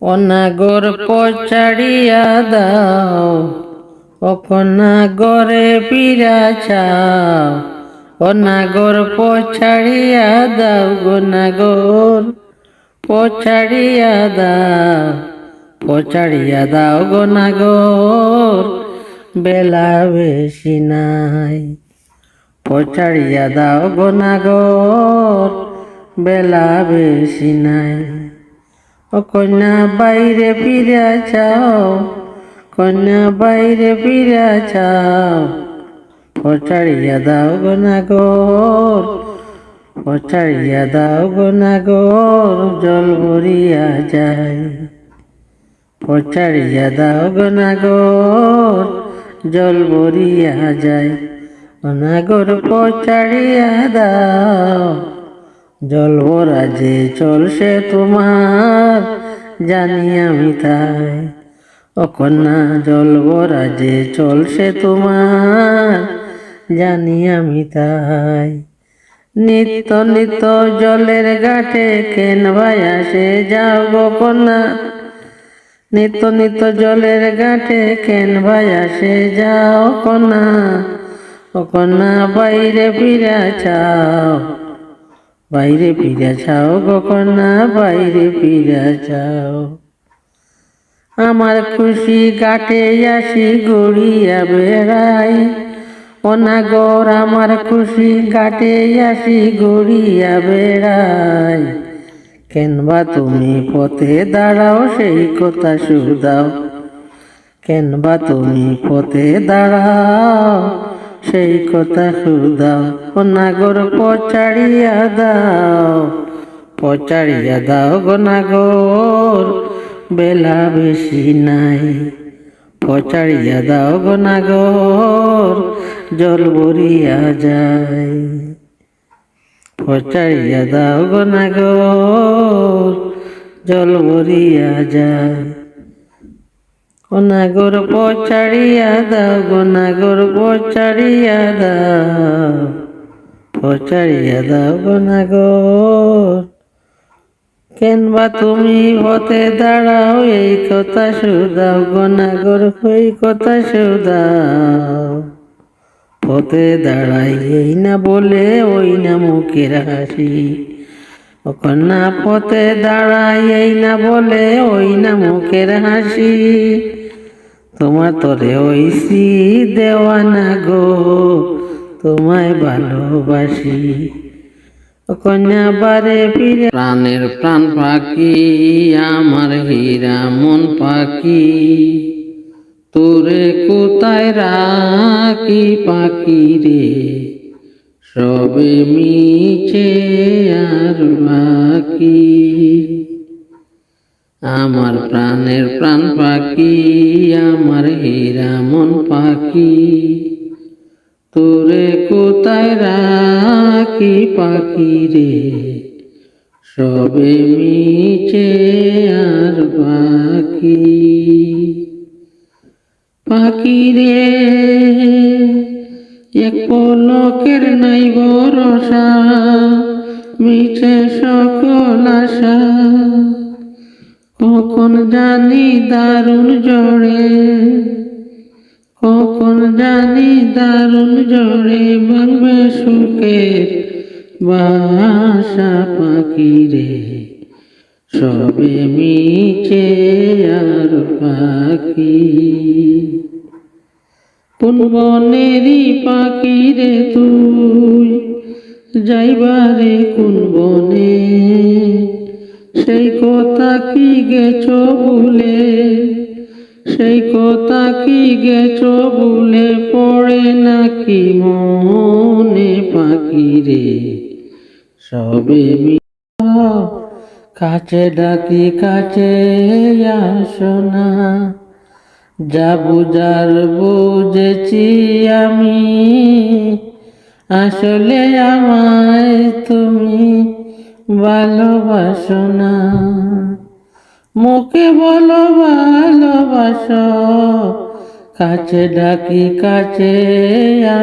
অনাগর পচাড়িয়া দাও, অনাগরে পিরা চাও। অনাগর পচাড়িয়া দাও, গোনাগর পচাড়িয়া দাও, পচাড়িয়া দাও গোনাগর, বেলা বেশি নাই। পচাড়িয়া দাও গোনাগর, বেলা বেশি নাই। ও কন্যা বাইরে ফিরে চাও, কন্যা বাইরে ফিরে চাও। পচাড়িয়া দাও গোনাগর, পচাড়িয়া দাও গোনাগর, জল ভরিয়া যায়। পচাড়িয়া দাও গোনাগর, জল ভরিয়া যায়। গোনাগর পচাড়িয়া দাও, জল ভরা যে চলছে তোমার, জানি আমি তাই। ও কন্যা জল ভরা যে চলছে তোমার, জানি আমি তাই। নিত্য নিত্য জলের ঘাটে কেন ভাই আসে যাও গো কন্যা, নিত্য নিত্য জলের ঘাটে কেন ভাই আসে যাও কন্যা। ও কন্যা বাইরে ফিরে চাও, বাইরে ফিরে চাও গো কন্যা, বাইরে ফিরে চাও। আমার খুশি ঘাটে আসি গড়িয়া বেড়াই, অনাগর আমার খুশি ঘাটে আসি গড়িয়া বেড়াই। কেনবা তুমি পথে দাঁড়াও সেই কথা শুধাও, কেনবা তুমি পথে দাঁড়াও সেই কথা শুধাও। অনাগর পচাড়িয়া দাও, পচাড়িয়া দাও গোনাগর, বেলা বেশি নাই। পচাড়িয়া দাও গোনাগর, জল ভরিয়া যায়। পচাড়িয়া দাও গোনাগর, জল ভরিয়া যায়। গোনাগর পচাড়িয়া দাও, গোনাগর পচাড়িয়া দাও, পচাড়িয়া দাও গোনাগর। কেনবা তুমি পথে দাঁড়াও এই কথা শুধাও, গোনাগর এই কথা শুধাও। পথে দাঁড়াই এই না বলে ওই না মুখের হাসি, ও কন্যা পথে দাঁড়াই এই না বলে ওই না মুখের হাসি। তোমার তরে ওইসি দেওয়ানা গো, তোমায় ভালোবাসি। ও কন্যা বারে ফিরে প্রাণের প্রাণ পাখি, আমার হীরা মন পাখি, তোরে কোথায় রাখি পাখি রে, সবে মিছে আর বাকি। আমার প্রাণের প্রাণ পাখি, আমার হীরা মন পাখি, তোরে কোথায় রাখি পাখি রে, সবে মিছে আর বাকি। পাখি রে এক পলকের নাই ভরসা, মিছে সকল আশা, কখন জানি দারুণ জড়ে, কখন জানি দারুণ জড়ে ভাঙবে সুখের বাসা পাখি রে, সবে মিছে আর পাখি। কোন বনেরই পাখি রে তুই, যাইবারে কোন বনে, সেই কথা কি গেছো ভুলে, সেই কথা কি গেছো ভুলে, পড়ে নাকি মনে পাখি রে, সবে কাছে ডাকি কাছে আসো না, যা বুঝার বুঝেছি আমি, আসলে আমায় তুমি ভালোবাসো না। মুখে বলো ভালোবাসো, কাছে ডাকি কাছে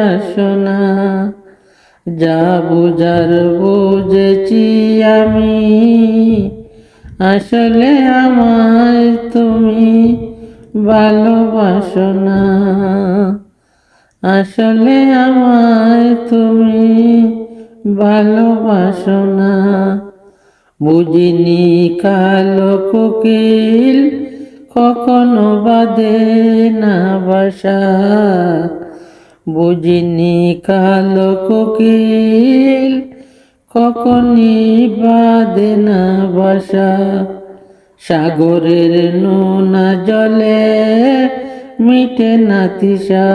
আসো না, যা বুঝার বুঝেছি আমি, আসলে আমায় তুমি ভালোবাসো না, আসলে আমায় তুমি ভালোবাসো না। বুঝিনি কালো কোকিল কখনো বাঁধে না বাসা, বুঝিনি কালো কোকিল কখনই বাঁধে না বাসা। সাগরের নোনা জলে মিটে না তৃষা,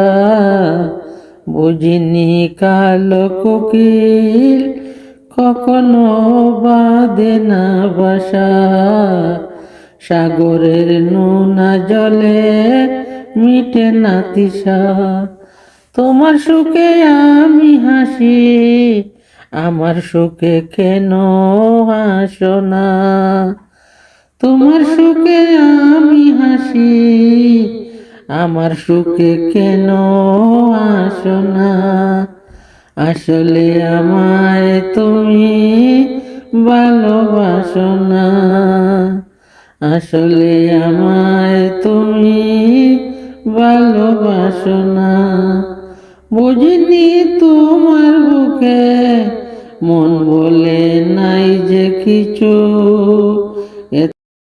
বুঝিনি কালো কোকিল কখনো বাঁধে না বাসা। সাগরের নোনা জলে মিটে না তৃষা। তোমার সুখে আমি হাসি, আমার সুখে কেন হাসো না? তোমার সুখে আমি হাসি, আমার সুখে কেন হাসো না? আসলে আমায় তুমি ভালোবাসো না, আসলে আমায় তুমি ভালোবাসো না। বুঝিনি তোমার বুকে মন বলে নাই যে কিছু,